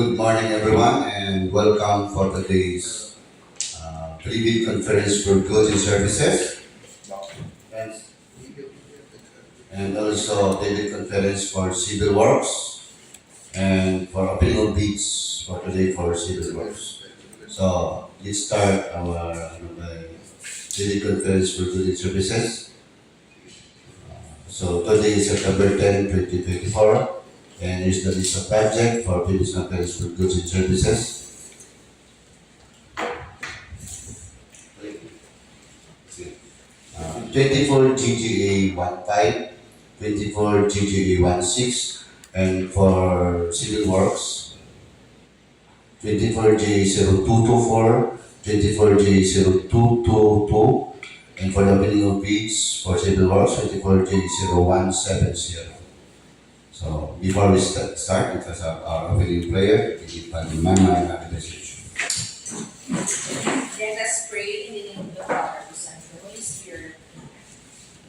Good morning, everyone, and welcome for today's preview conference for goods and services, and, and also daily conference for civil works, and for opening of bids for today for civil works. So let's start our daily conference for goods and services. So today is September 10, 2024, and here's the list of project for previous conference for goods and services. 24 GGA 15, 24 GGA 16, and for civil works, 24 GGA 0224, 24 GGA 0222, and for the opening of bids for civil works, 24 GGA 0170. So before we start, it was our opening prayer. We give Mama and the message. Let us pray in the name of the Father, the Son, and the Holy Spirit.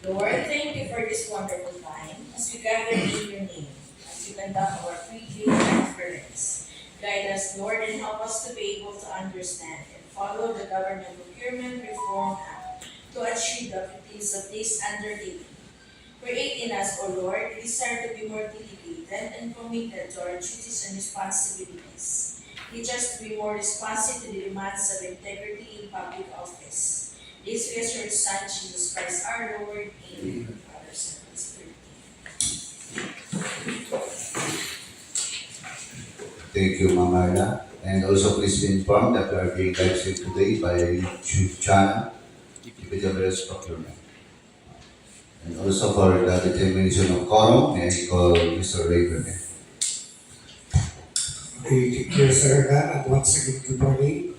Lord, thank you for this wonderful time as we gather in your name, as we conduct our pre-day conference. Guide us, Lord, and help us to be able to understand and follow the Government Procurement Reform Act to achieve the objectives of this undertaking. Create in us, O Lord, a desire to be more dedicated and committed to our duties and responsibilities. Teach us to be more responsive to the demands of integrity in public office. This is your Son, Jesus Christ, our Lord. Amen. Father, Son, and Spirit. Thank you, Mama Ina. And also please be informed that we are being live streamed today by YouTube channel, DPWH Procurement. And also for the determination of quorum, may I call Mr. Rainwater. Thank you, sir. And once again, good morning.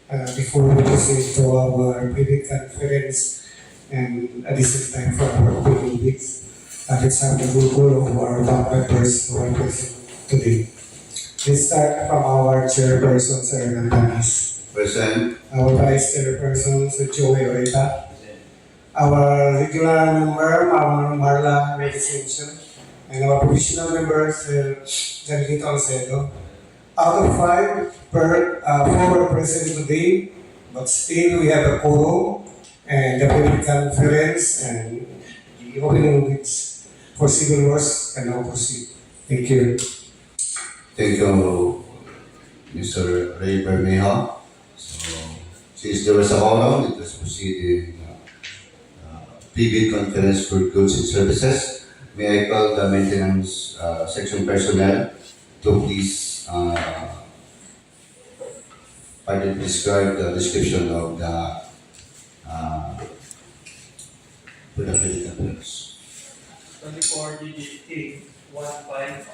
Before we proceed to our private conference and at the same time for our opening weeks, let's have the roll call of our top members who are present today. Let's start from our chairperson, Sir Elderlies. Present. Our vice chairperson, Sir Joey Oreta. Our regular member, Mama Marla Legislation. And our provisional member, Sir Janito Alcedo. Out of 5, 4 are present today, but still we have a quorum and the public conference and the opening weeks for civil works can now proceed. Thank you. Thank you, Mr. Ray Bermejo. So, since there was a quorum, let us proceed in PB conference for goods and services. May I call the maintenance section personnel to please describe the description of the PB conference. 24 DGA 15.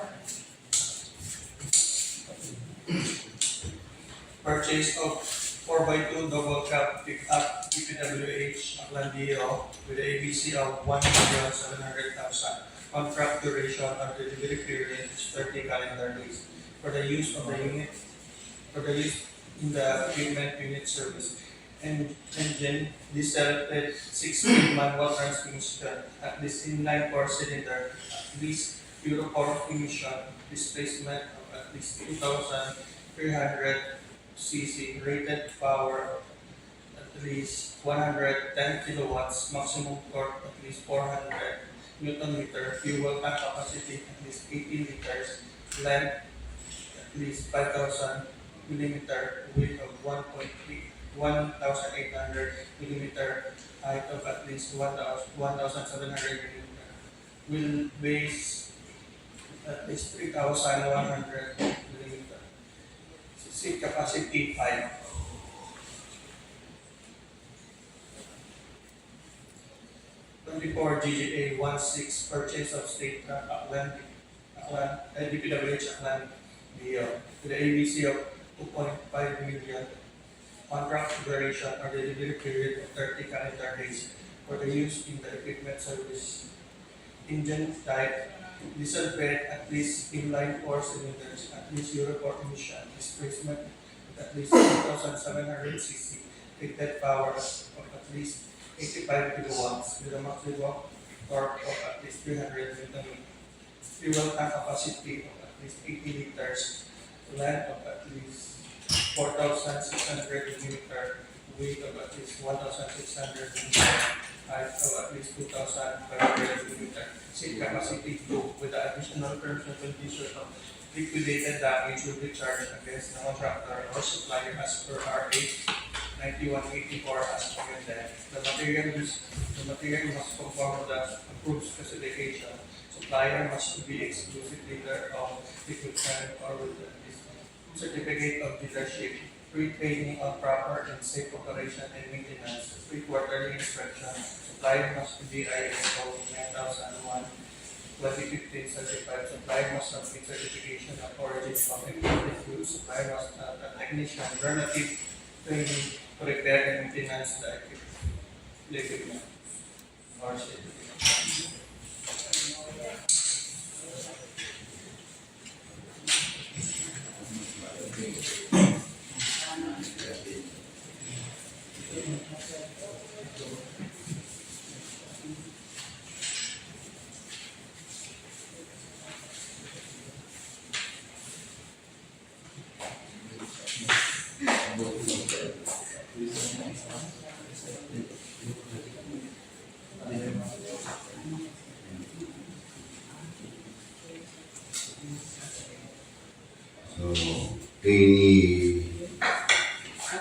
Purchase of 4x2 double cab pickup DPWH-Aklan DEO with the ABC of 1,700,000. Contract duration of the delivery period is 30 calendar days. For the use of the unit, for the use in the equipment unit service. And engine, diesel 6-speed manual transmission, at least inline 4-cylinder, at least Euro 4 emission, displacement of at least 2,300 cc, rated power at least 110 kilowatts, maximum torque at least 400 Newton meter, fuel tank capacity at least 80 liters, length at least 5,000 millimeter, width of 1,800 millimeter, height of at least 1,700 millimeter, wheelbase at least 3,100 millimeter, seat capacity 5. 24 GGA 16 purchase of state Aklan DPWH-Aklan DEO with the ABC of 2.5 million. Contract duration or the delivery period of 30 calendar days for the use in the equipment service. Engine type, diesel bed at least inline 4 cylinders, at least Euro 4 emission, displacement at least 2,700 cc, rated power of at least 85 kilowatts with a maximum torque of at least 300 Newton. Fuel tank capacity of at least 80 liters, length of at least 4,600 millimeter, weight of at least 1,600 millimeter, height of at least 2,500 millimeter, seat capacity 2, with the additional terms and conditions of liquidated damage will be charged against the contractor or supplier as per RA 9184 as amended. The material must conform to the approved specification. Supplier must be exclusive dealer of equipment or with the certificate of dealership, pre-training on proper and safe operation and maintenance, pre-quarterly inspection. Supplier must be ISO 9001 2015 certified. Supplier must submit certification of origin from imported goods. Supplier must have a technician relative training to repair and maintenance the equipment or certificate. So, any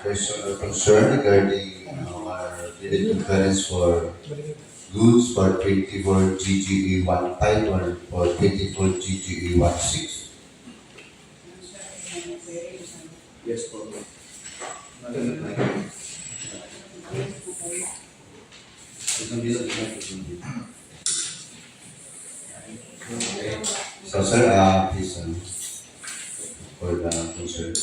question or concern regarding our bill conference for goods for 24 GGE 15 or for 24 GGE 16? Yes, po. Okay. So, sir, please, for the concern.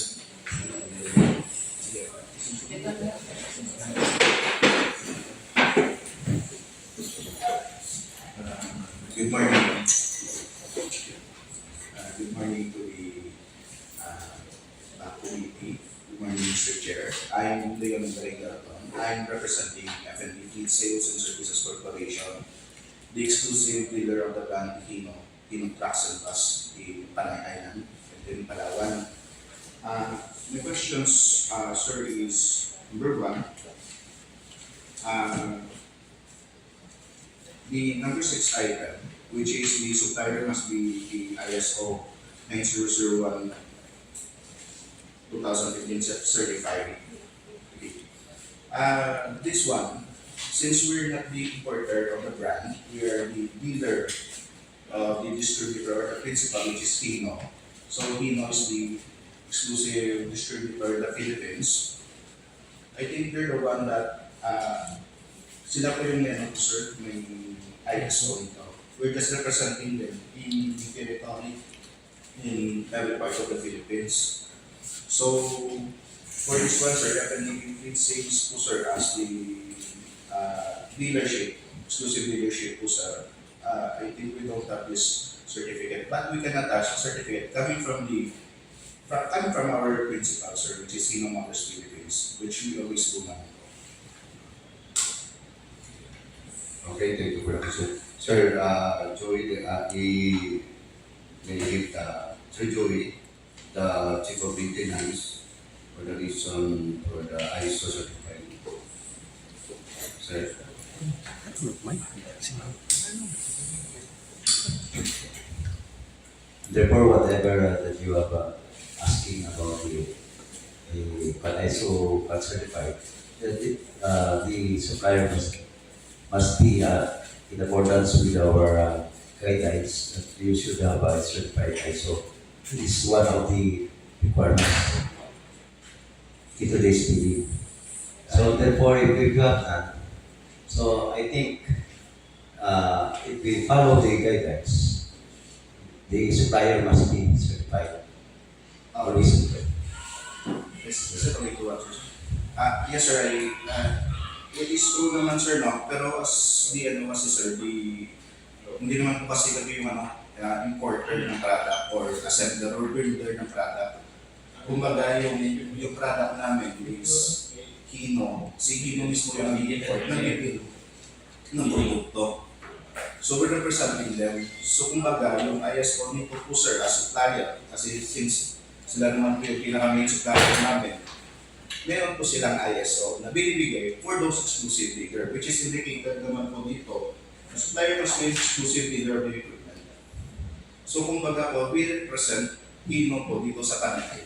Good morning. Good morning to the committee. Good morning, Mr. Chair. I'm Leon Barregaton. I'm representing FNB Fleet Sales and Services Corporation, the exclusive dealer of the brand Hino Trucks and Bus in Panay Island and in Palawan. My questions, sir, is number one, the number 6 item, which is the supplier must be the ISO 9001 2015 certified. Okay. This one, since we're not the importer of the brand, we are the dealer of the distributor, or the principal, which is Hino. So Hino is the exclusive distributor in the Philippines. I think they're the one that sila po yung sir, may ISO ito. We're just representing them in the territory in every part of the Philippines. So, for this one, sir, definitely it saves po, sir, as the dealership, exclusive dealership po, sir. I think we don't have this certificate, but we can attach a certificate coming from our principal, sir, which is Hino Motors Philippines, which we always do now. Okay, thank you for the question. Sir, Joey, may give Sir Joey, the Chief of Maintenance, for the reason for the ISO certified. Sir. Therefore, whatever that you are asking about the ISO certified, the supplier must be in accordance with our guidelines that you should have a certified ISO. This is one of the requirements in today's TV. So therefore, if you have none, so I think if we follow the guidelines, the supplier must be certified. Or recently. Is it okay to answer? Yes, sir. It is true naman, sir, no? Pero as kasi, sir, hindi naman po kasi kami yung importer ng product or assembler or builder ng product. Kumbaga, yung product namin is Hino. Si Hino mismo yung nag-import, nag-build ng produkto. So, we're representing them. So, kumbaga, yung ISO nito po, sir, as supplier, kasi since Sila naman po yung pinaka-main supplier namin. Meron po silang ISO na binibigay for those exclusive bidder, which is indicated naman po dito. The supplier must be exclusive bidder of the equipment. So kung baga po, we represent Hino po dito sa Kamanci.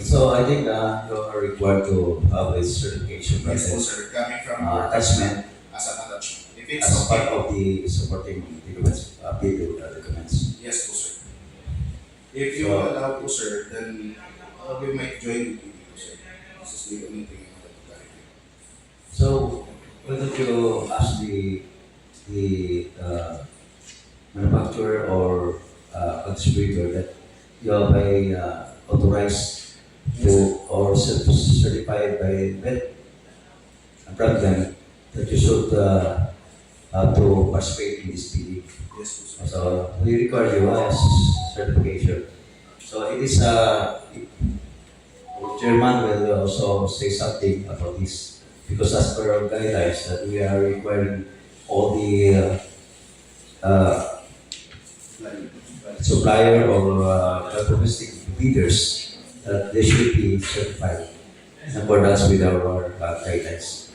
So I think you are required to have a certification Yes po process sir, coming from attachment as an attachment. If it's as a part of the supporting documents, documents. yes po sir. If you allow po sir, then we might join with you po sir. This is the only thing I wanted to clarify. So why don't you ask the manufacturer or distributor that you are by authorized to or certified by VET and from them that you should have to participate in this PD. Yes po sir. So we require you as certification. So it is Chairman will also say something about this because as per our guidelines that we are requiring all the supplier or domestic bidders that they should be certified in accordance with our guidelines.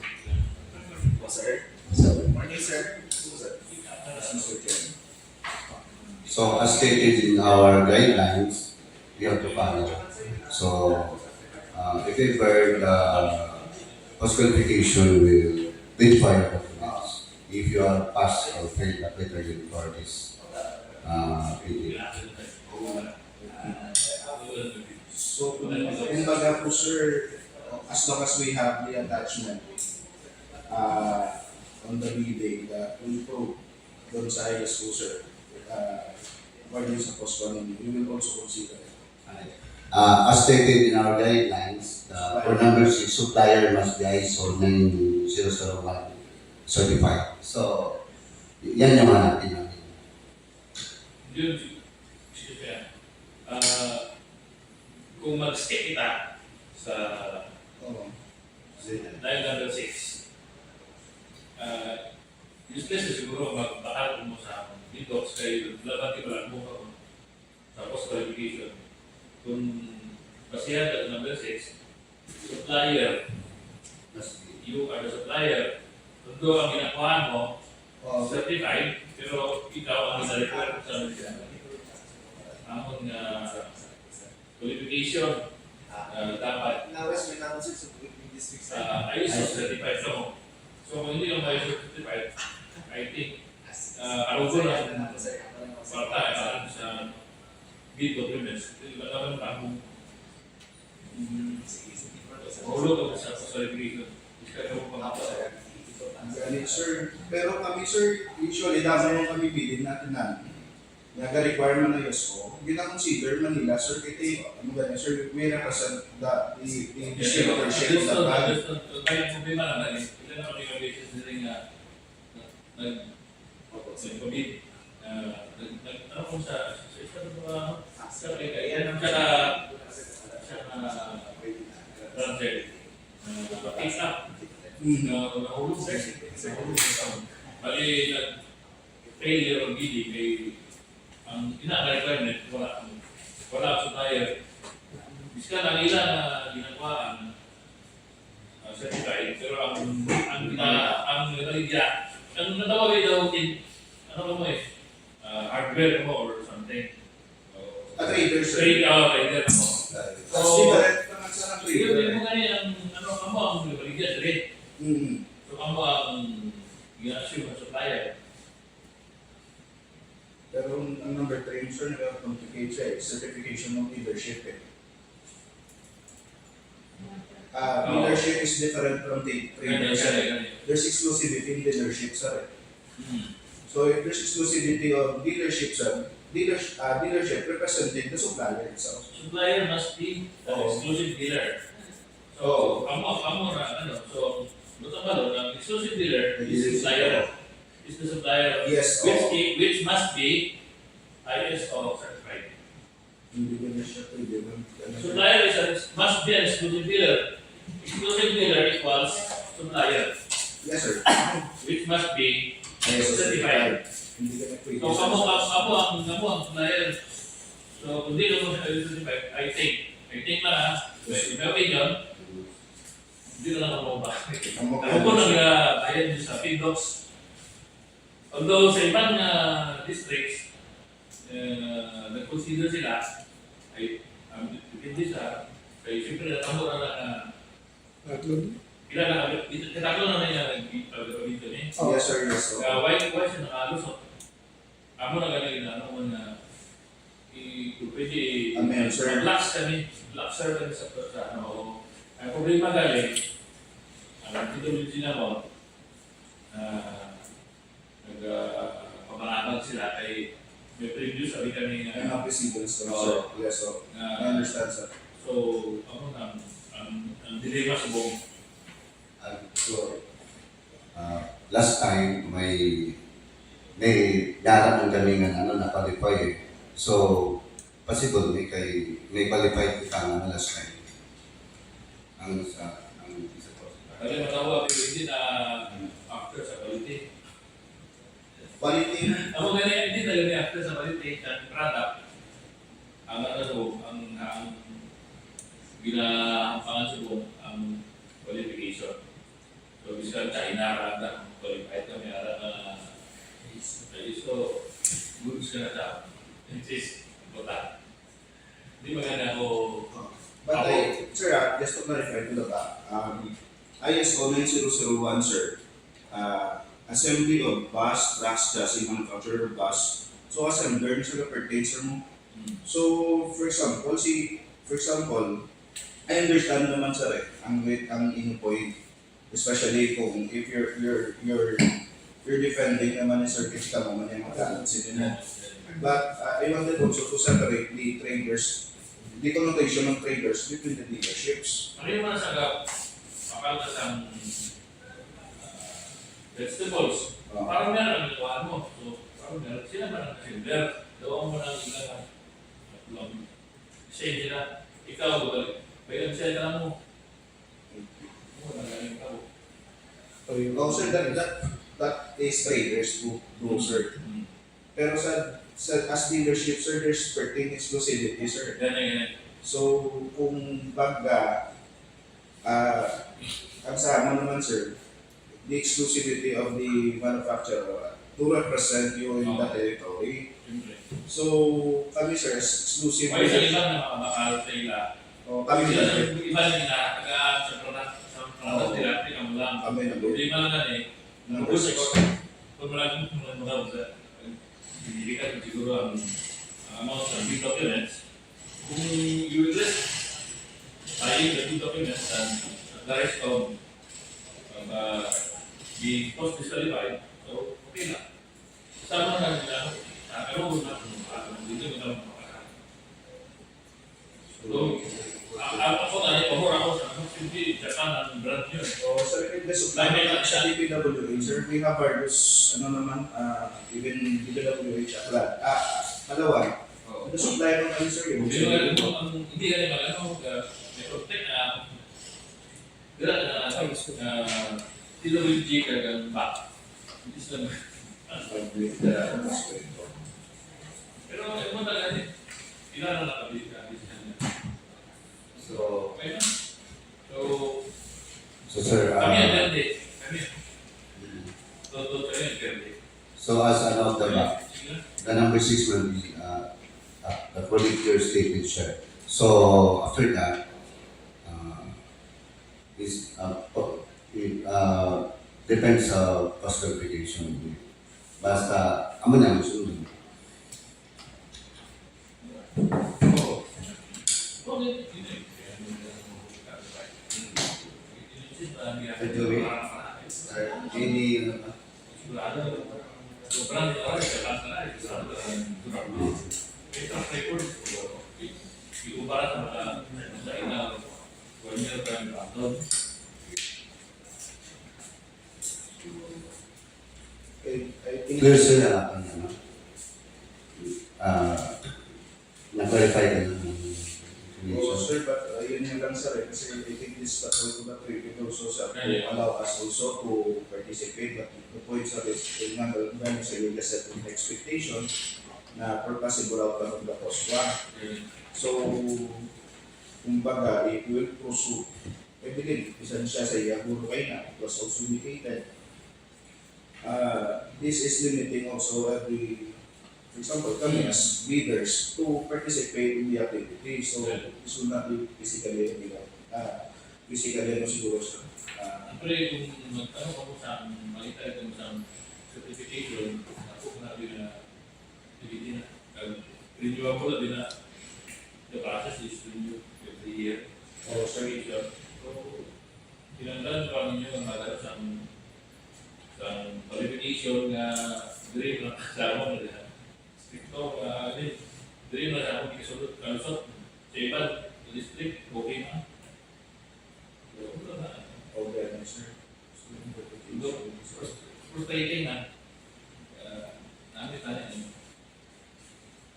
Sir. So, Morning sir. Mr. Chairman. So as stated in our guidelines, we have to follow. So if ever the post-qualification will verify your documents, if you are passed or failed the criteria for this PD. So, kumbaga po sir, as long as we have the attachment on the bidding that will prove doon sa ISO sir, or yung sa post-qualifying, we will also consider it. As stated in our guidelines, for number 6, supplier must be ISO 9001 certified. So, yan yung hanapin natin. Yun, excuse me, kung mag-stick kita sa Oo. line number 6, useless na siguro magbakal mo sa detox kayo, labati mo lang mo sa post-qualification. Kung basihan ka sa number 6, supplier, you are the supplier, kung ang ginakuhaan mo, certified, pero ikaw ang na-require sa among qualification dapat ISO certified mo. So kung hindi yung ISO certified, I think arugo na para sa bid documents. Alam mo kung mahulog ako sa qualification. Iska mo pangapos. Ganit sir, pero kami sir, usually dami yung kami bilin natin namin. Naga-requirement na YOSCO, gina-consider Manila sir, kasi ano ganyan sir, may represent the distributorship of the brand. Kaya problema naman eh, ilan na kami cases na rin na nag-COVID. Ano kung sa transfer, pick up, nahulog bali failure of bidding kay ang ina-requirement wala ang supplier. Biskan ang ilan na ginagawa certified pero ang naligya ang natawag ay daw ano mo hardware mo or something. A trader sir. Trader mo. That's different naman sa ng Hindi trader. mo ganyan ang kamo ang naligya direct. So kamo ang i-assume ang supplier. Pero ang number 3 sir, nag-complicate siya eh, certification of leadership eh. Leadership is different from the trader sir. There's exclusivity in leadership sir. So if there's exclusivity of leadership sir, dealership representing the supplier itself. Supplier must be an exclusive dealer. So, amo na ano. So, buta ba ang exclusive dealer is the supplier. Yes. Which must be ISO certified. Hindi ba na siya pwede ba? Supplier must be an exclusive dealer. Exclusive dealer equals supplier, Yes sir. which must be ISO certified. Hindi ka na pwede. So, kamo ang supplier. So, kung di naman sa 25, I think lang ha, may opinion, hindi na lang ako ba. Ako po nag-bayad sa feedbacks. Although sa ibang districts, nag-consider sila, ay, depende sa, kaya siyempre natamo na ilan na kami, itatlo na niya nag-dito eh. Yes, sir, yes, sir. Why siya nakalusot? Amo na ganun ano mo na pwede Amen, sir. relax kami sa ano. Ang problema galing, ang DPWH naman, nagpapanabag sila kay may previous sabi kami I'm not receiving, sir. Yes, sir. I understand, sir. so, ako ang dilemma sa buong So, last time, may darat ng galingan na-qualify eh. So, possible may qualified kita nga last time. Ang isa po. kasi matawa pero hindi na after sa quality. Quality, Ako ganyan, hindi talaga after sa quality ng product. Ang ginahampangan sa buong ang qualification. So, bisa China rata qualified kami ara so goods ka na daw. It is important. Hindi maganda ako. but sir, just to clarify to the back, ISO 9001, sir, assembly of bus, trucks, chassis, manufacturer of bus. So, assembler, sir, pertains, sir, mo. So, for example, I understand naman, sir, ang inyong point. Especially kung if you're defending naman yung certificate mo man yung magkalat sila na. But I wanted also to separate the traders, the connotation of traders between the dealerships. Ano yung mga sagap? Pakaltas ang vegetables. Parang meron ang nagawa mo. So, parang meron sila parang assembler. Gawin mo ng ilang same sila. Ikaw, bayan sila ka mo. Oh, sir, that is traders who do, sir. Pero as dealership, sir, there's pertain exclusivity, sir. Ganyan. So, kung baga, ang sa mo naman, sir, the exclusivity of the manufacturer to represent you in the territory. So, kami, sir, exclusive. May sa iba na makakal sa ila. Kami Kasi na, iba nila, sa product nila, pinang lang. kami na, Hindi man lang eh. number 6. Kung maraming mga sa hindi ka siguro ang amount ng big documents, kung you will list buying the big documents and the rest of the cost disqualified, so okay na. Sama na nila, pero huwag na dito mo naman makakasama. So, ako na pabor ako sa hindi Japan ang brand yun. So, sir, in the supply sa DPWH, sir, we have various, even DPWH-Aklan. Palawan, the supply naman, sir, yung Hindi ka naman may protect na TWG kagang back. Hindi sila pero yung mga talaga ilan na nakabili ka. So, Okay na? so sir, Kami ang verde. Kami. Toto kayo ang verde. so as an of the back, the number 6 will be according to your statement, sir. So after that, depends sa cost verification. Basta, amo na ang sunod. Any, I think, clear sila na-clarify ka ng oh, information. sir, but yun lang, sir, kasi I think this is the trip also, sir, to allow us also to participate, but the point, sir, is, remember, sa yung set of expectation, na purposeful outcome of the COSWA. Okay. So, kumbaga, it will pursue. I believe, isa siya sa Yaguro Kaina, it was also indicated. This is limiting also every, for example, kami as leaders to participate in the activity. So, this will not be physically siguro sa Siyempre, kung magtanong ako sa makita ito sa certification, ako na din na hindi na renewable din na the process is renewed every year. o Certification. So, kinandaan pa ninyo ang magano sa qualification na diri na kasama mo na stricto diri na sa akong ikasulot kalusot sa ibang district okay na. So, wala na. organizer. Frustrating na. Namin tanya niyo.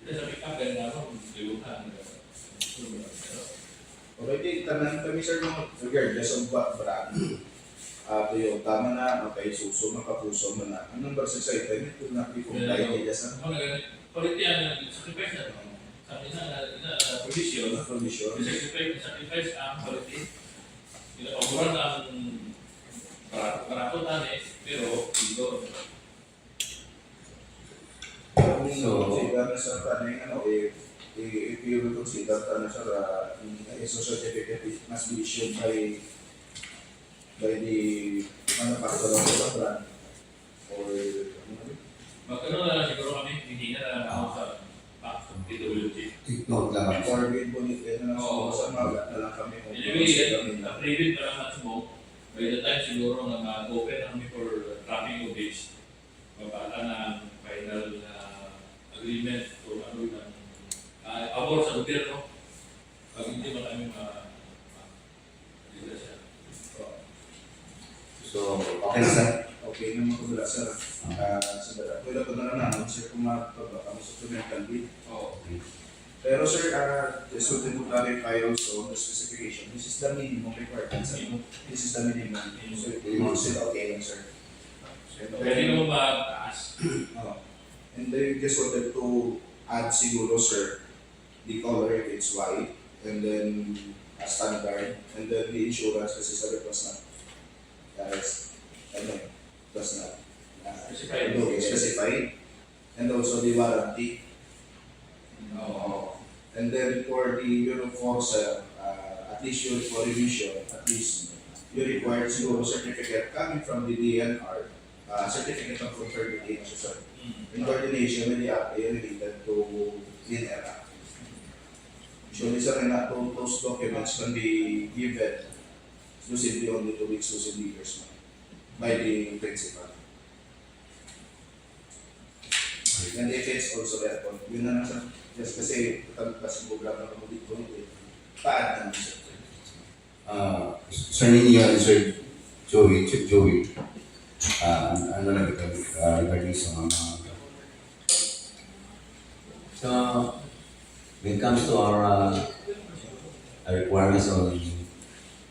Kita sa pick-up kaya nga ako, liwuhan. Already, tanan kami sir no, regardless of what brand. Yung tama na, okay, suso, makapuso mo na. Anong versus sa ito, kung nakikipagay niya sa Ako na quality ang sacrifice na. Sabi na provision. condition. Sacrifice ang quality. Pinapaguran ang parakutan pero ito. Kung So- consider na sa tanong, if you will consider na sa ISO certificate, it must be issued by the manufacturer of the brand or Magkano na lang siguro kami, hindi na lang ako sa DPWH. Take-note lang ako. or with bonus na Oo. sa mga na lang kami kung Anyway, kami na. preview pa lang at smoke. By the time siguro na mag-open na kami for trapping of this, mabala na ang final agreement o ano ng pabor sa gobyerno. Pag hindi mo kami siya. So, okay na sir. Okay na mga kabila sir. Sa dala. Wala ko na naman sir kung mapabaka mo supplemental bid. Oo. Pero sir, just to clarify also the specification, this is the minimum requirement sir. This is the minimum. So it will still okay lang sir. Pwede mo mataas. And then just wanted to add siguro sir, the color if it's white, and then a standard, and then the insurance kasi sa request na. Yes, does not Specified. specified. And also the warranty. Oo. And then for the Euro 4 sir, at least Euro 4 revision, at least you require siguro certificate coming from the DNR, certificate of conformity sir, in coordination with the APA related to Clean Air Act. Usually sir, those documents can be given exclusively only to the exclusive leaders by the principal. And if it's also aircon, yun na lang sir. Just kasi kasi program na kamo dito, paad naman sir. Sir Nini and Sir Joey, Chief Joey, ano lang ito, regarding sa mga So, when it comes to our requirements on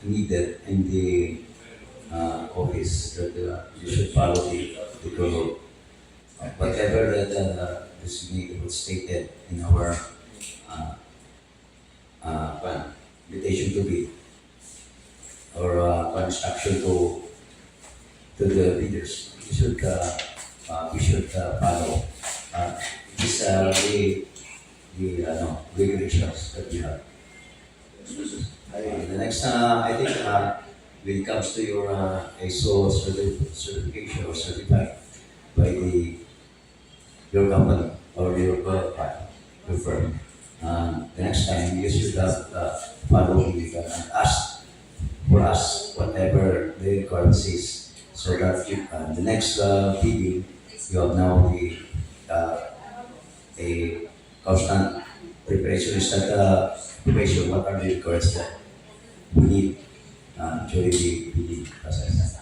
needed in the office, that you should follow the code. Whatever that is stated in our invitation to be or instruction to the leaders, we should follow the regulations that we have. The next, I think, when it comes to your ISO certification or certified by your company or your firm, the next time you should have follow and ask for us whatever the requirement is, so that the next bidding you have now a constant preparation, preparation, what are the requirements that we need during the bidding process.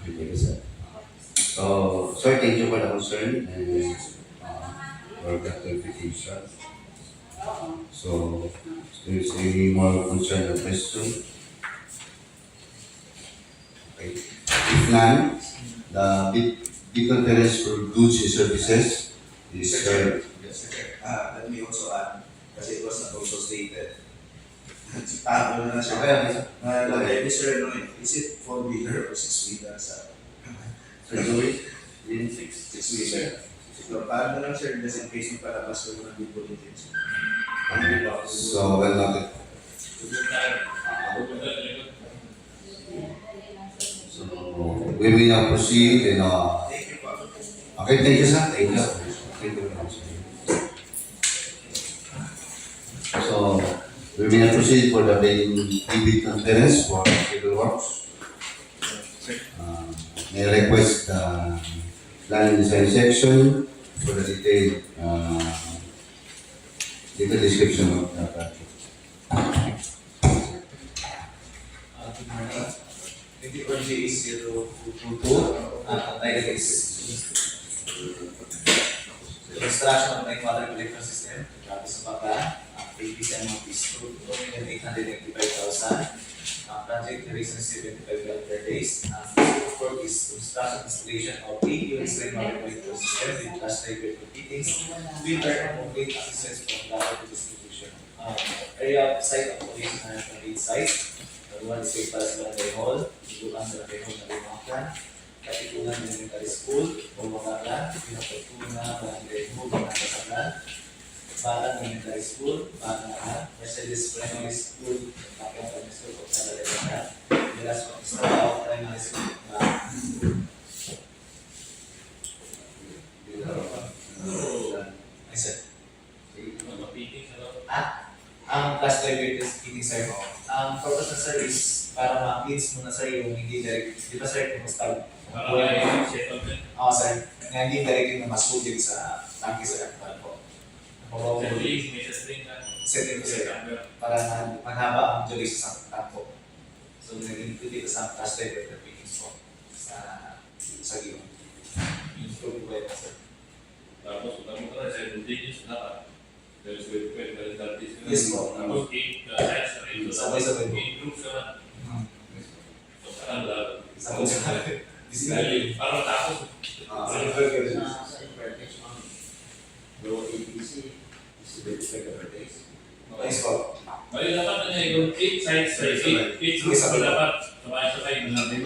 Okay, sir. So, sir, thank you for the concern and for the clarification. So, is there any more concern or question? Okay. If none, the bid conference for goods and services is Mr. Chair, Mr. Chair, let me also add, kasi it was not also stated. Ano na siya? Nalagay, Mr. Renoy, is it 4-wheeler or 6-wheeler sa surgery. in 6. 6-wheeler? So, paano lang sir, just in case magpalabas ko ng good bulletins? So, well noted. So, we will now proceed in Thank you po. okay, thank you, sir. Thank you. Thank you very much. So, we will now proceed for the main debate conference for civil works. May I request plan design section for the detailed description of the project. 24G022, title is the construction of Rainwater collection system, Travis Baka, APCM is 2,895,000. Project duration is 75 per days. Scope work is construction installation of 8 units Rainwater collection system with flash type fittings, filter and complete access from water to distribution. Area of site of operation 128 sites. One is Safe Palas Barangay Hall, Duduan Barangay Hall na Aklan, Katipunan Elementary School, Aklan, Pinapagtuna Barangay Hall na Aklan, Balan Elementary School, Balan, Mercedes Primary School, Aklan Primary School, Aklan Elementary, Miras Pakistao Primary School, Ay sir. Ang class driver meeting sir mo. Ang purpose na sir is para ma-cleans muna sir yung hindi direct. Di ba sir, kung start? Oo sir, nga hindi direct yung masugig sa tangki sa kakpan po. Setting ko sir, para manhaba ang jury sa tangko. So, nag-include dito sa class driver meetings po sa giyon. Yung prove ko yun sir. Tapos, kami ko na sa Elderlies na there's with Elderlies. Yes po. Tapos, Sabay-sabay po. improve naman. So, saan lahat? Sabay-sabay. Parang tapos. Nice po. Bali dapat na niya yung 8 sides sa 8 groups so dapat sabay-sabay. Pati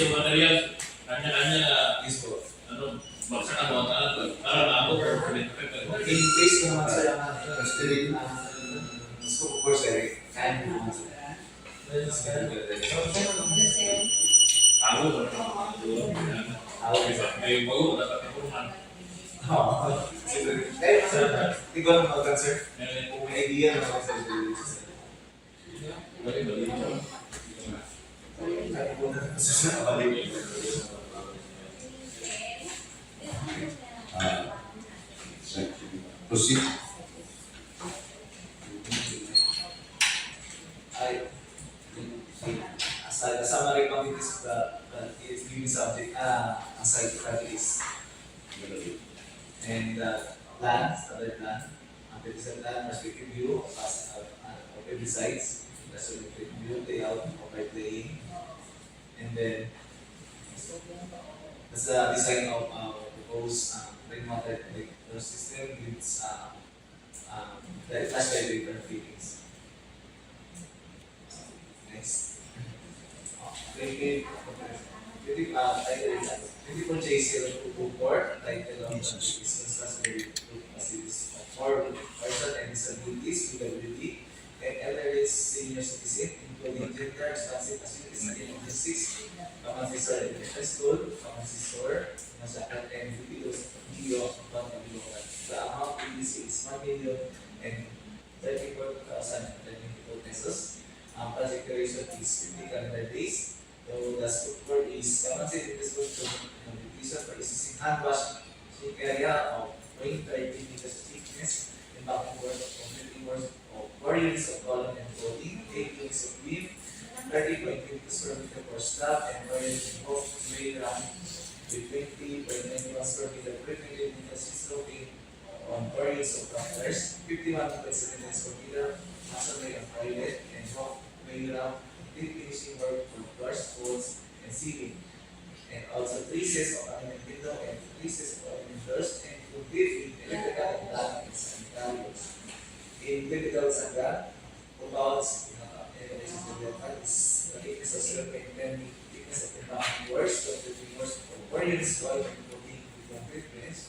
yung material, kanya-kanya, Yes po. ano, baksak ang mga tanong. Para maabot or In case ko naman sir ang scope of course sir, kaya mo naman sir. Ako, may bago, dapat napunan. Kaya sir, di ko naman mag sir. Kung may idea naman sir, Bali. Proceed. As summary committees it's given subject ang site strategies. And plan, standard plan, antecedent plan, perspective view of every sites, perspective view, layout of by playing, and then that's the design of proposed rainwater collector system with the flash by different fittings. Next. 24 JCL 224, title of is construction facilities for person and disabilities, PWD, and elderly senior citizen, including gender, transit facilities, and emergencies, Camanci Elementary School, Camanci Store, Masakal, and DPWH-Aklan. The amount previously is 1,034,024 pesos. Project duration is 50 calendar days. So the scope work is Camanci Elementary School to rehabilitation for existing hand wash area of 30 meters thickness and backing work of completing work of 4 units of column and coating, 8 units of beam, 30.50 square meter for slab, and 4 units of rail run with 20.91 square meter pre-treated meters sloping on 4 units of counters, 51.79 square meter masonry and toilet, and walk rail run, finishing work for floors, walls, and ceiling. And also 3 sets of elementary window and pieces of windows and complete with electrical and plumbing and cables. In DPWH-Aklan, compounds and this is the thickness of 0.10 thickness of the ground works, but the worst of 4 units wall and complete with concrete plans,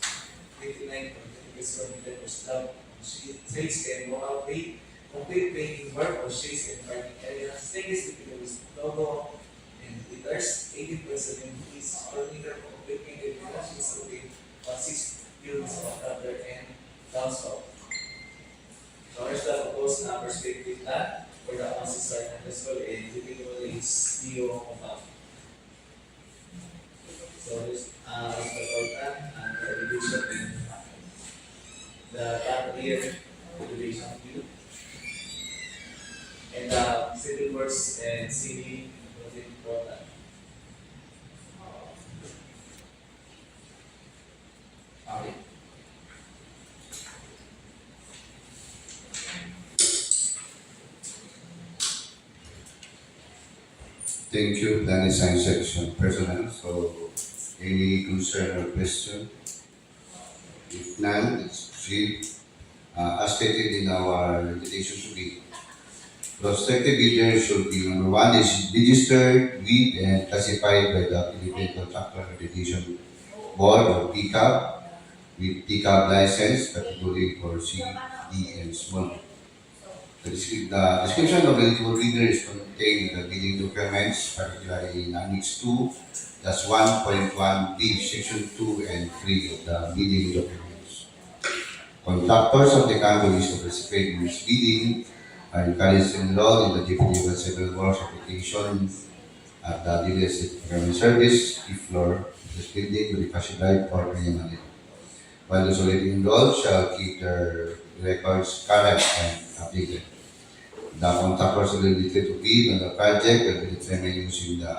59.20 square meter per slab, shades and walkout paint, complete painting work or shades and parking area, stainless steel with logo and letters, 18.7 inches per meter for complete painted finishes with 6 units of rubber and downspout. So here's the proposed perspective plan for the on-site successful and DPWH-DEO compound. So this is the floor plan and the elevation and the top here, elevation view. And the civil works and city building floor plan. Okay. Thank you, Plan Design Section personnel. So, any concern or question? If none, let's proceed. As stated in our invitation to be, prospective bidders should be number one is registered with and classified by the Philippine Contractor Rehabilitation Board or PCAB with PCAB license category for C, D, and small. The description of eligible bidder is contained in the bidding documents, particularly in Annex 2, that's 1.1b, Section 2 and 3 of the bidding documents. Contractors of the companies to participate in this bidding are encouraged to enroll in the DPWH Civil Works application at the DPWH Procurement Service, floor of this building will be classified for Manila. While those already enrolled shall keep their records current and updated. The contractors related to bid on the project will be determined using the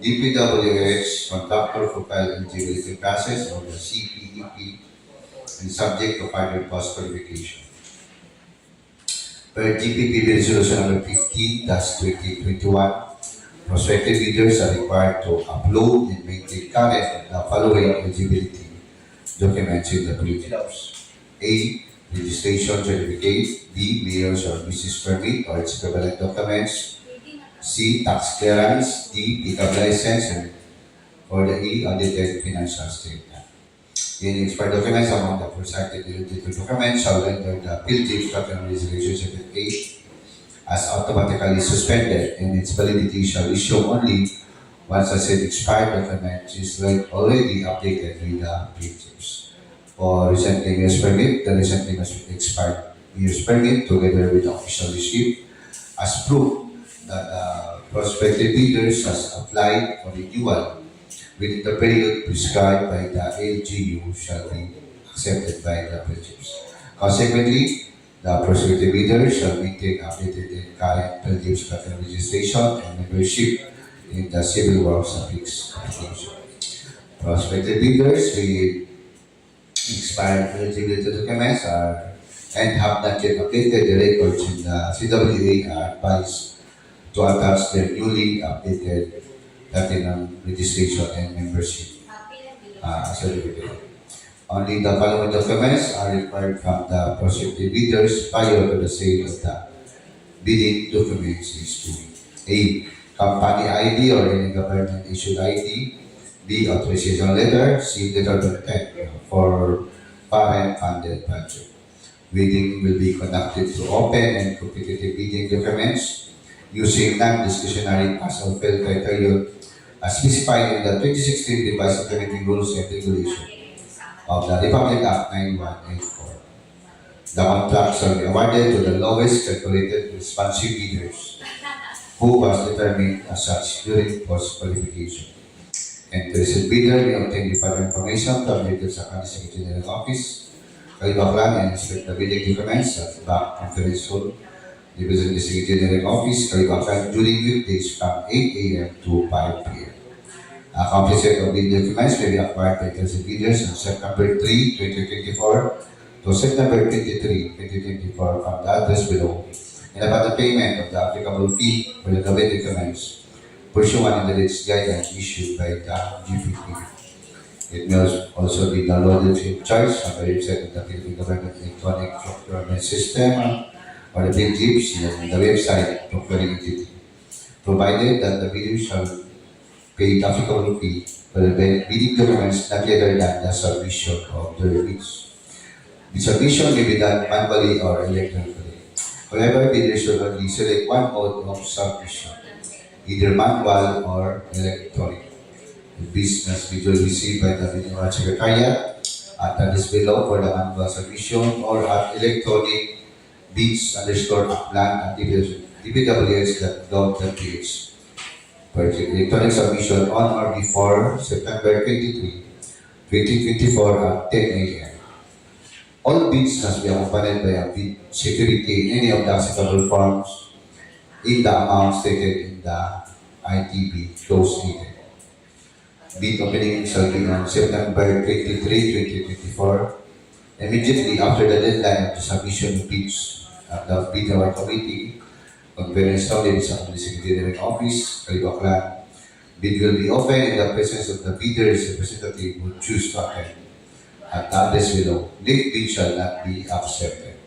DPWH Contractor Profile Eligibility Process or the CPEP and subject to further cost qualification. Per GPPB Resolution number 15-2021, prospective bidders are required to upload and maintain current the following eligibility documents in the pre-jobs. A. Registration certificate. B. Mayor's or business permit or its equivalent documents. C. Tax clearance. D. pickup license. And for the E. Audited financial statement. In expired documents among the presented related documents shall render the PILGIP Structural Registration Certificate as automatically suspended and its validity shall issue only once the said expired document is already updated with the PILGIPs. For recently years permit, the recently expired years permit together with the official receipt as proof that the prospective bidders has applied for renewal within the period prescribed by the LGU shall be accepted by the PILGIPs. Consequently, the prospective bidders shall maintain updated and current PILGIPs pattern registration and membership in the Civil Works application. Prospective bidders with expired eligibility documents are and have not yet updated the records in the CWA are advised to attach their newly updated platinum registration and membership certificate. Only the following documents are required from the prospective bidders prior to the sale of the bidding documents is to A. Company ID or any government issued ID. B. Authorization letter. C. Letter of intent for parent funded project. Bidding will be conducted through open and competitive bidding documents using non-discretionary pass or fail criteria as specified in the 2016 Revised Implementing Rules and Regulations of the Republic Act 9184. The contracts shall be awarded to the lowest calculated responsive bidders who was determined as such during post-qualification. Interested bidder may obtain the further information from the Aklan Secretary General Office, Kalibo-Aklan, and inspect the bidding documents at the back conference hall, Division Secretary General Office, Kalibo-Aklan, during weekdays from 8 a.m. to 5 p.m. A complete set of bidding documents may be acquired by interested bidders on September 3, 2024 to September 23, 2024 from the address below, and upon the payment of the applicable fee for the bidding documents pursuant to the latest guidelines issued by the GPP. It may also be downloaded free of charge on the website of the Philippine Government Electronic Procurement System or the big tips in the website procuring entity, provided that the bidder shall pay the applicable fee for the bidding documents not later than the submission of the bids. The submission may be done manually or electronically. However, bidders should only select one mode of submission, either manual or electronic. The bids must be duly received by the Numancia Secretariat at address below for the manual submission or at electronic bids_Aklan at DPWH.gov.ph for electronic submission on or before September 23, 2024 at 10 a.m. All bids must be accompanied by a bid security in any of the acceptable forms in the amount stated in the ITB close needed. Bid opening shall be on September 23, 2024, immediately after the deadline of the submission of bids at the bid award committee, conference held in the Secretariat Office, Kalibo-Aklan. Bid will be open in the presence of the bidder's representative who choose to attend. At the address below, late bid shall not be accepted.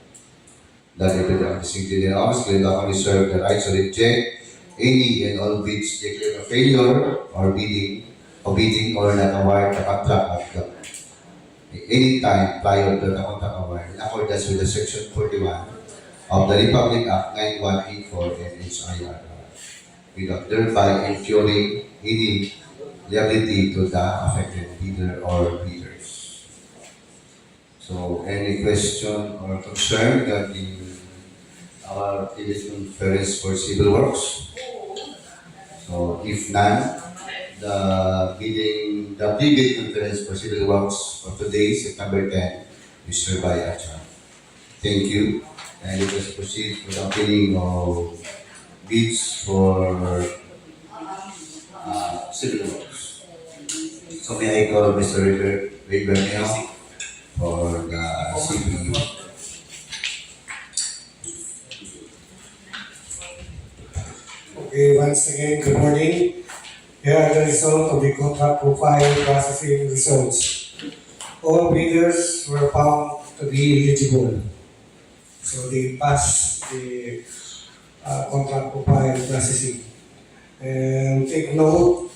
The Deputy of the Secretariat Office will not only reserve the right to reject any and all bids declared a failure or bidding or not award the contract at any time prior to the contract award in accordance with the Section 41 of the Republic Act 9184 and HIR, without thereby incurring any liability to the affected bidder or bidders. So, any question or concern regarding our teleconference for civil works? So, if none, the pre-bid conference for civil works for today, September 10, is hereby adjourned. Thank you. And let us proceed to the opening of bids for civil works. So may I call Mr. River for the CPU. Okay, once again, good morning. Here are the results of the contract profile processing results. All bidders were found to be eligible. So they passed the contract profile processing. And take note,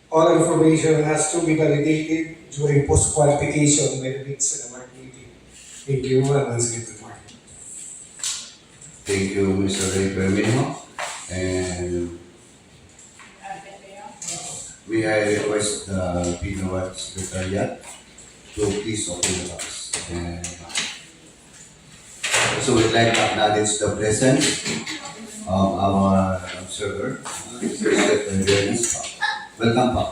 all information has to be validated during post-qualification by the bids and award meeting. Thank you, and once again, good morning. Thank you, Mr. River. And we request the PNOAT Secretariat to please open the box. And also we'd like to acknowledge the presence of our observer, Mr. Stephen Dennis. Welcome back.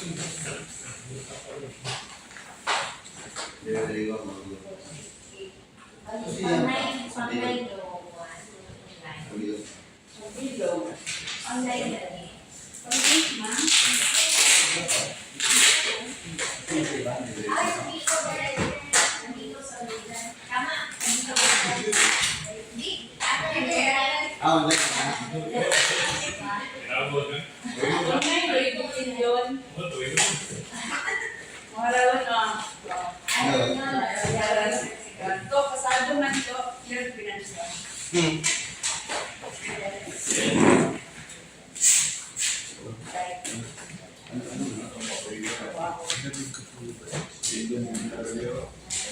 Online daw, online. Online na rin.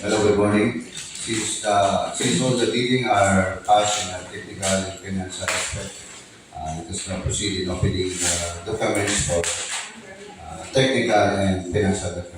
Hello, good morning. Since all the dealing are passed in a technical and financial aspect, let us now proceed in opening the documents for technical and financial documents.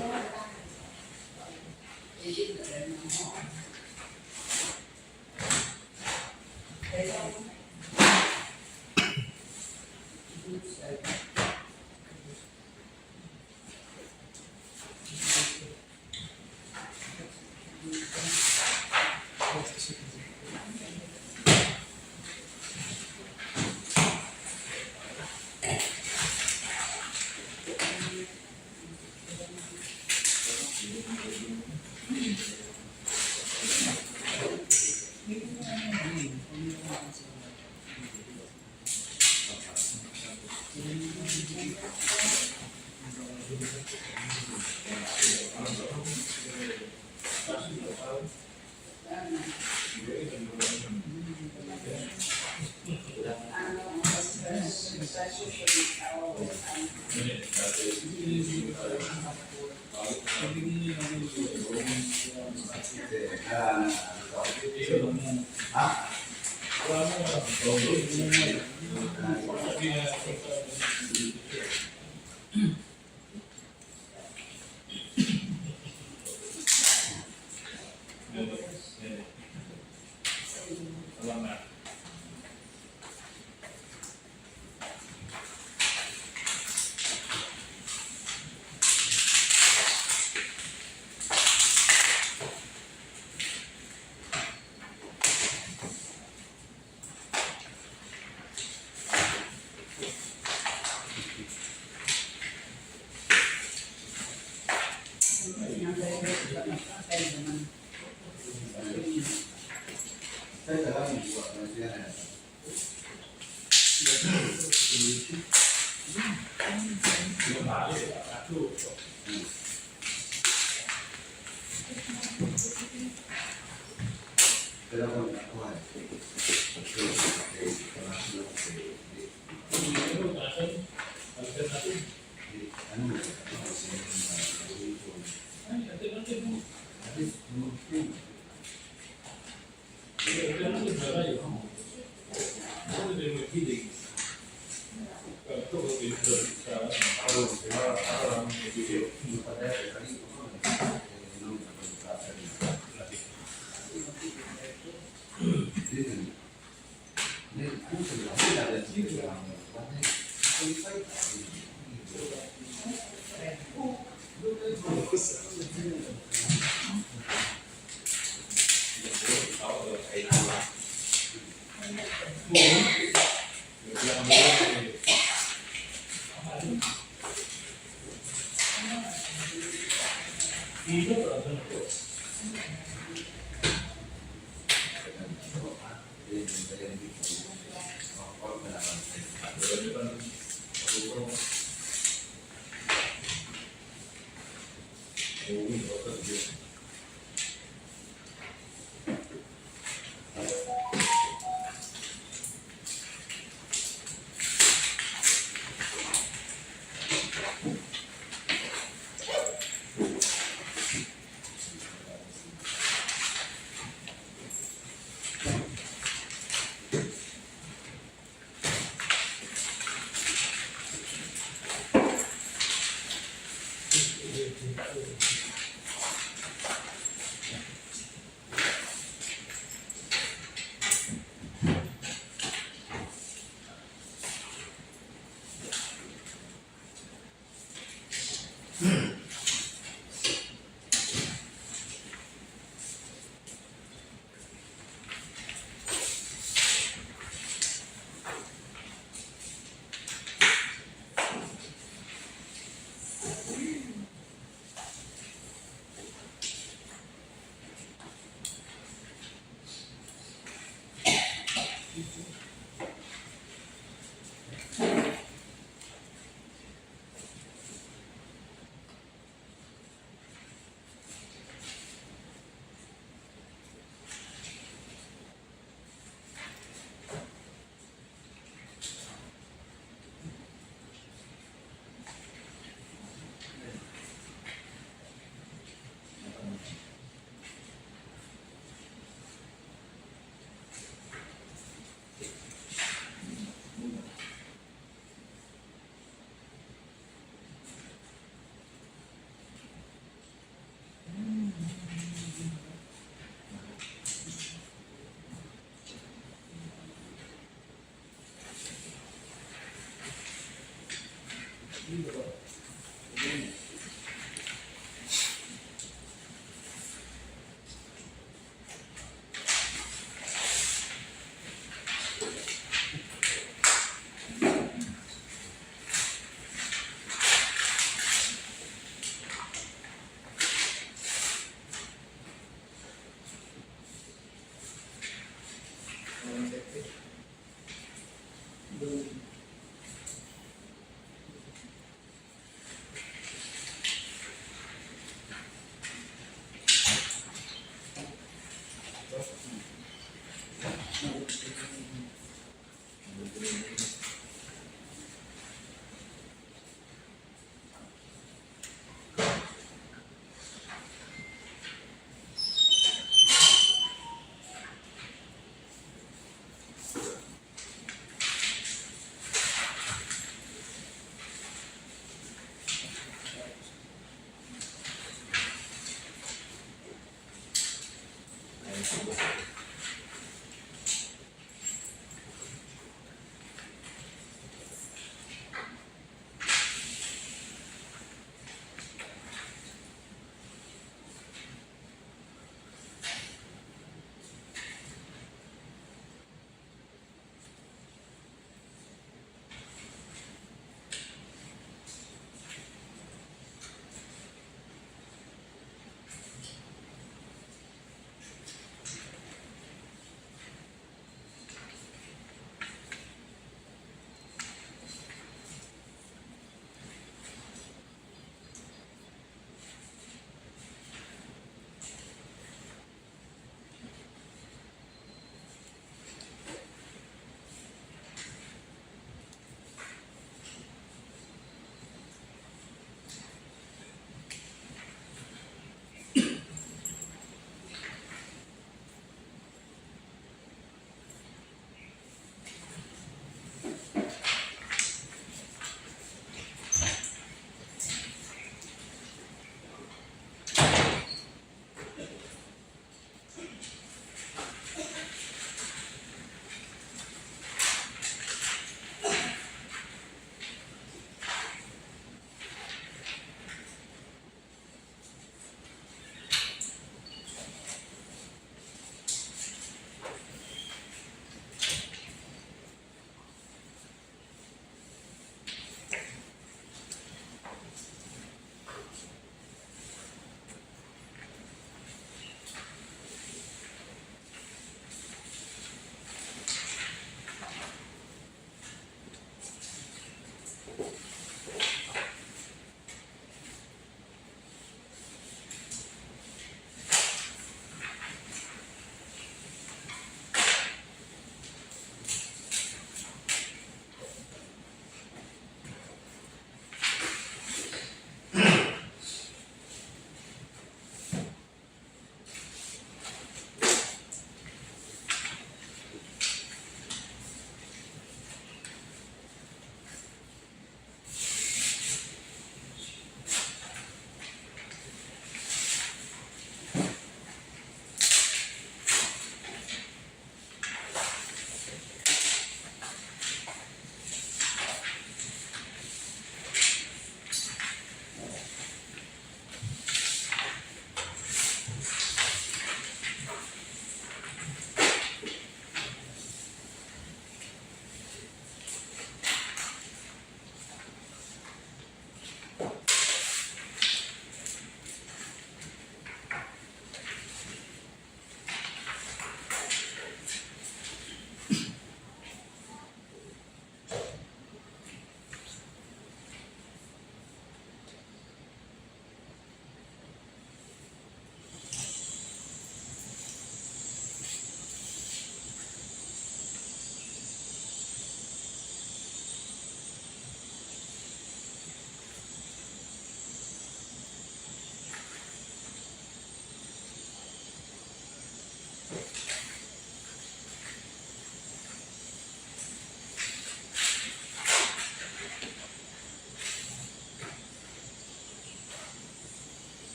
Thank you.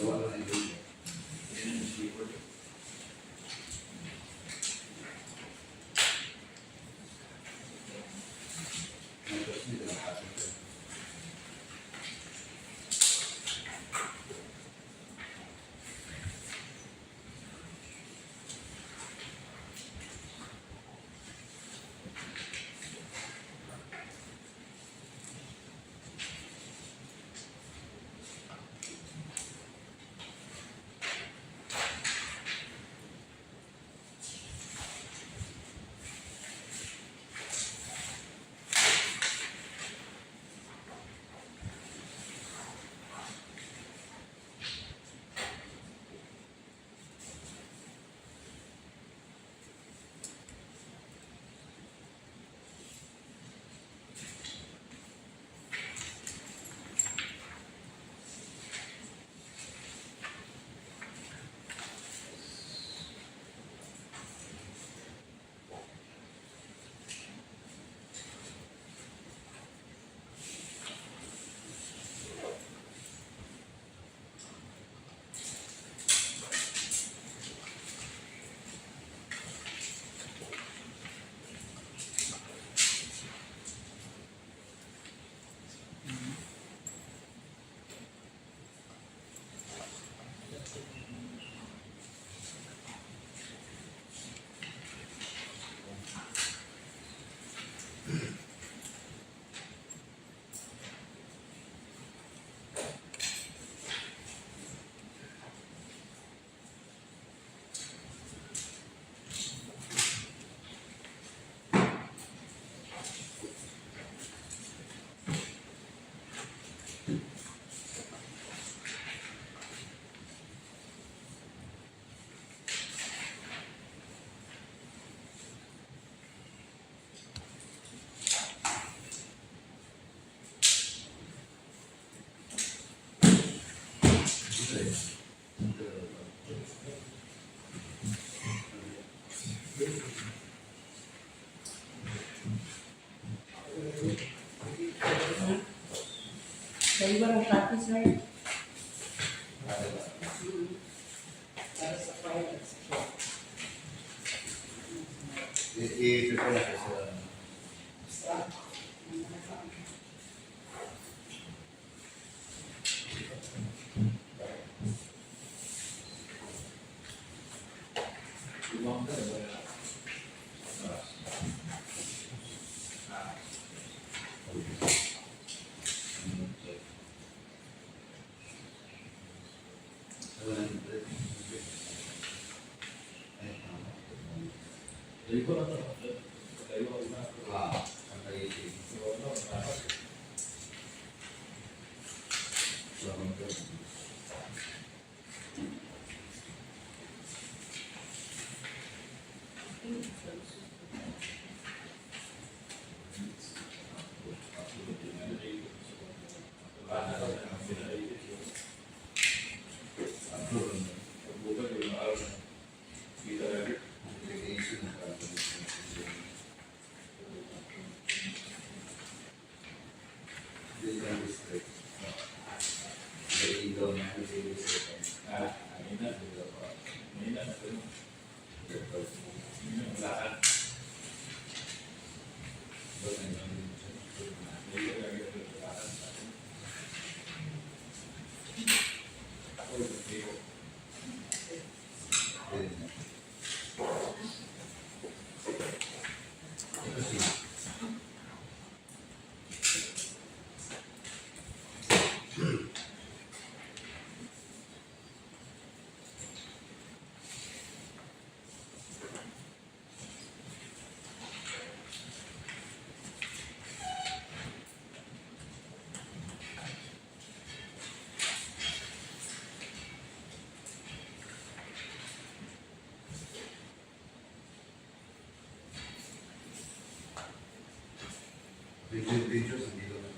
Gawa lang ang ito. Dahil walang practice na yun. Para sa private school. I-prepare na sa Extra. Videos ang dito na.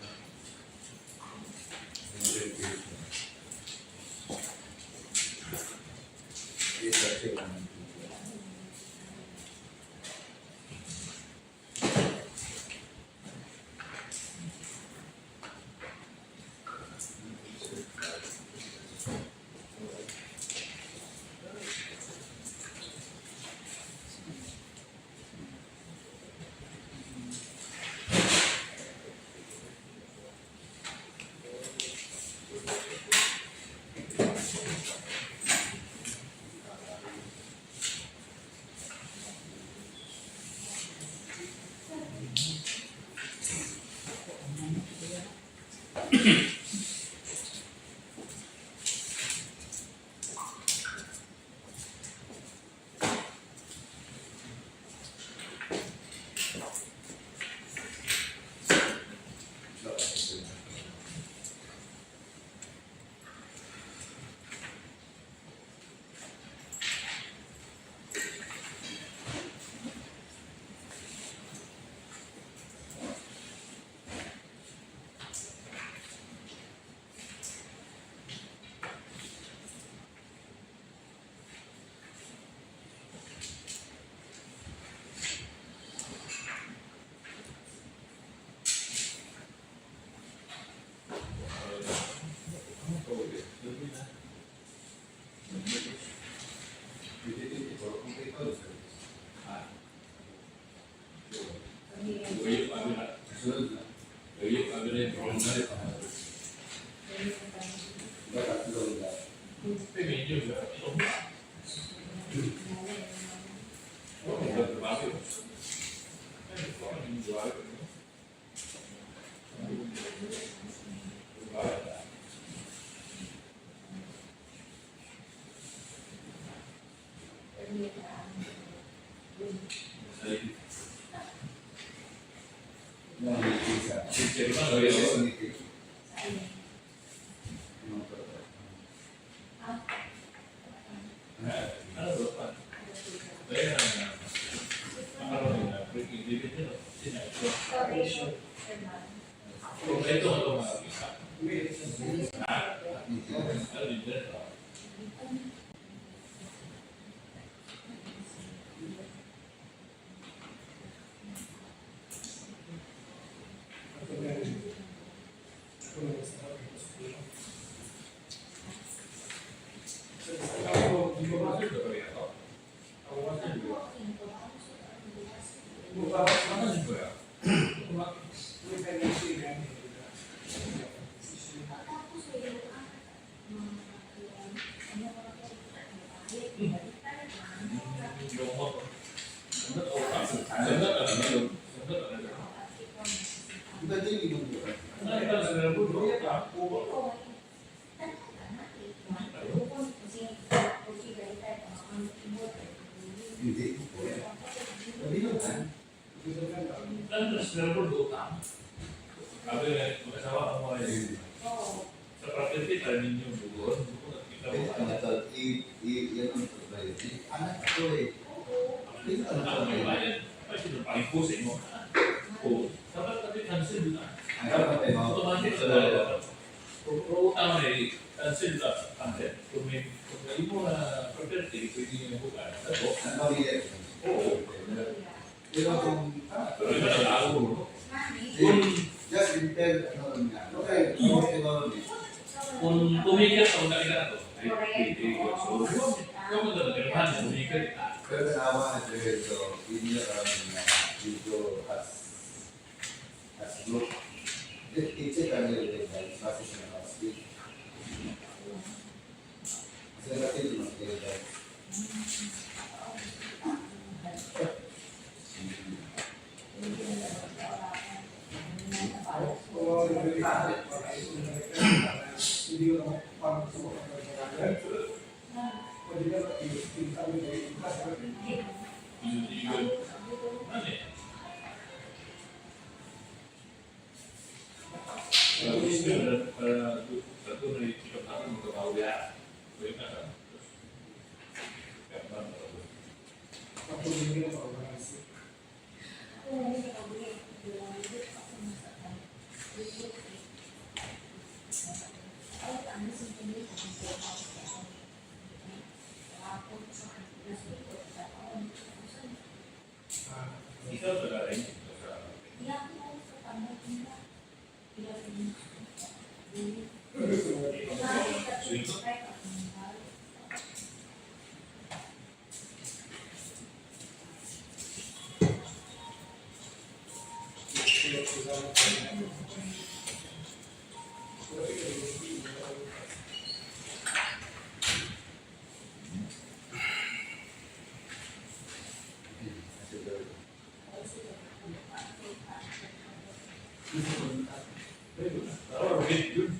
Or bid yun.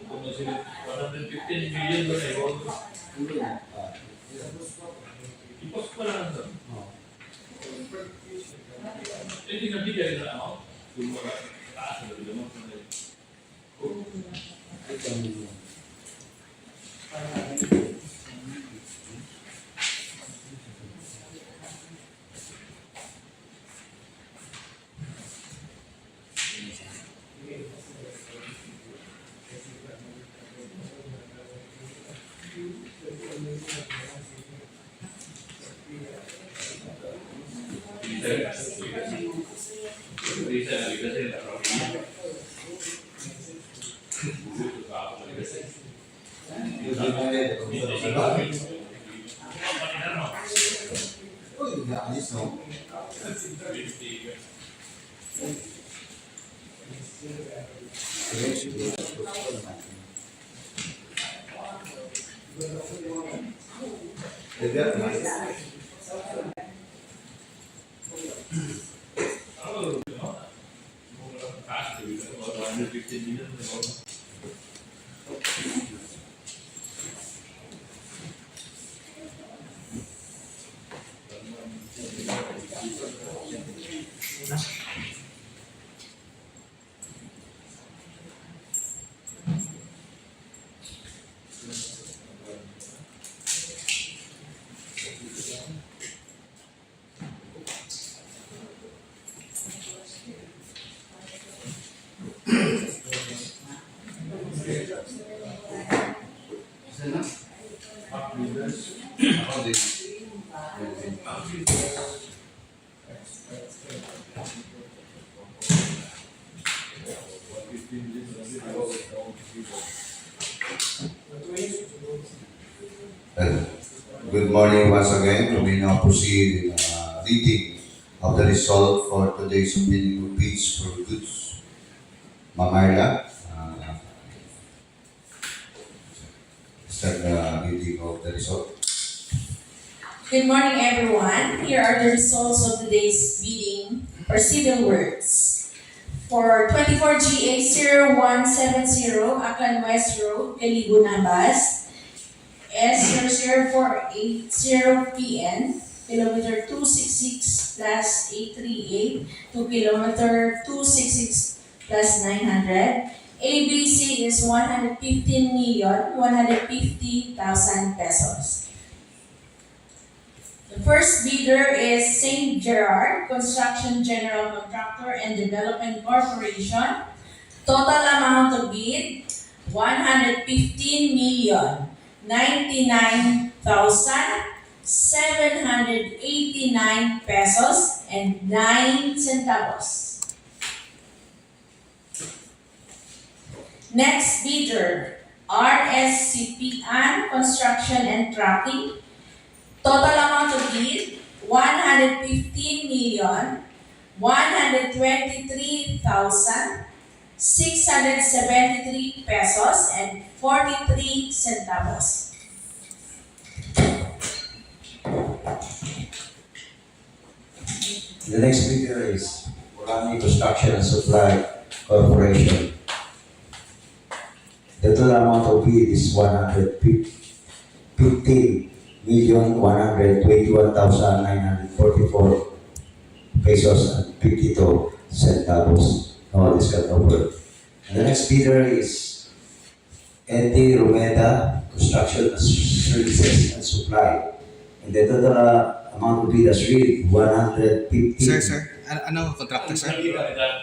Kung sila 115 million doon ay ipos pa lang doon. Hindi na bigay na amount. Yung mga taas na bigay mo. Good morning once again. We now proceed in reading of the result for today's meeting of Peace for Goods. Mamarla, start the reading of the result. Good morning, everyone. Here are the results of today's meeting for civil works. For 24 GA 0170, Aklan West Road, Kalibo-Nabas, S00480 PN, kilometer 266 plus 838 to kilometer 266 plus 900. ABC is 115,150,000 pesos. The first bidder is St. Gerard Construction General Contractor and Development Corporation. Total amount of bid, 115,099,789 pesos and 9 centavos. Next bidder, RSCPN Construction and Trucking. Total amount of bid, 115,123,673 pesos and 43 centavos. The next bidder is Morani Construction and Supply Corporation. The total amount of bid is 115,121,944 pesos and 52 centavos. No discount over. And the next bidder is Eddie Romeda Construction Services and Supply. And the total amount of bid is really 150. Sir, ano contractor, sir?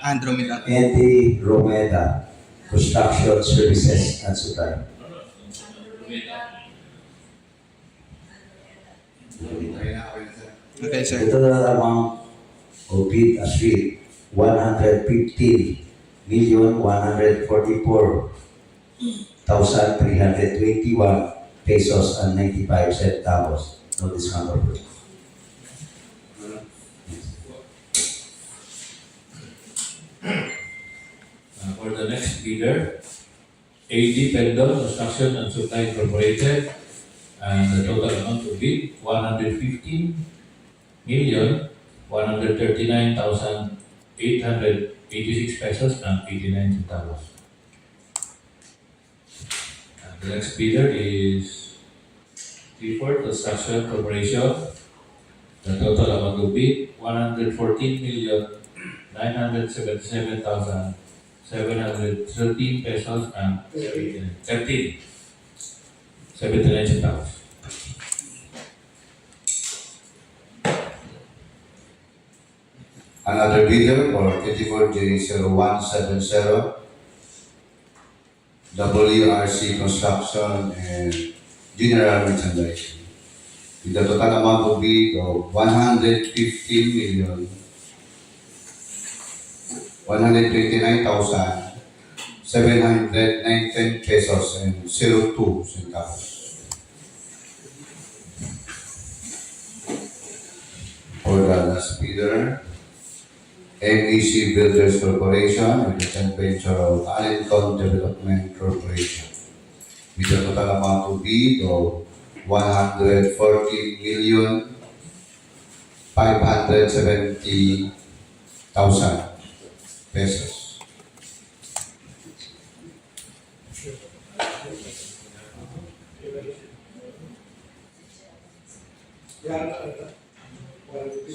Andromeda. Eddie Romeda Construction Services and Supply. Okay, sir. The total amount of bid as read 115,144,321 pesos and 95 centavos. No discount over. For the next bidder, AD Pendon Construction and Supply Incorporated, and the total amount to bid 115,139,800 886 pesos and 89 centavos. And the next bidder is T4 Construction Corporation. The total amount will be 114,977,713 pesos and 79 centavos. Another bidder for 24J0170, WRC Construction and General Merchandising. With the total amount will be of 115,129,719 pesos and 02 centavos. For the last bidder, MEC Builders Corporation with the joint venture of Allentown Development Corporation. With the total amount to be of 140,570,000 pesos.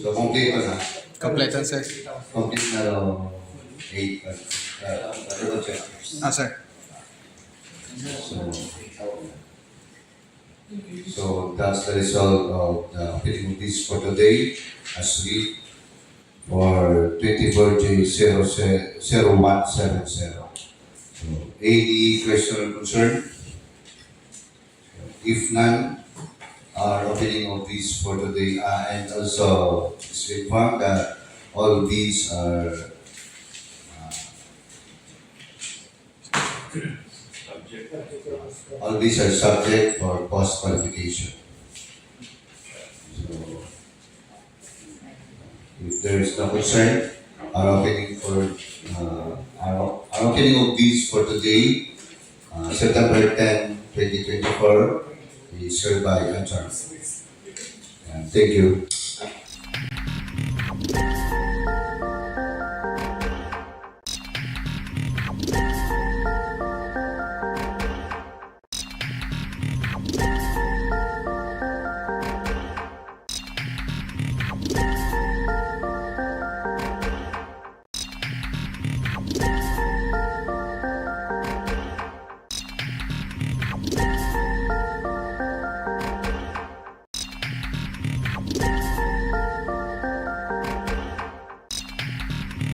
So complete na. Kompleto, sir. Complete na daw 8 double check. Sir. So that's the result of the opening of this for today as we for 24J0170. So any question or concern? If none, our opening of this for today and also just inform that all these are subject for post qualification. So if there is no concern, our opening for our opening of these for today, September 10, 2024, is hereby adjourned. And thank you.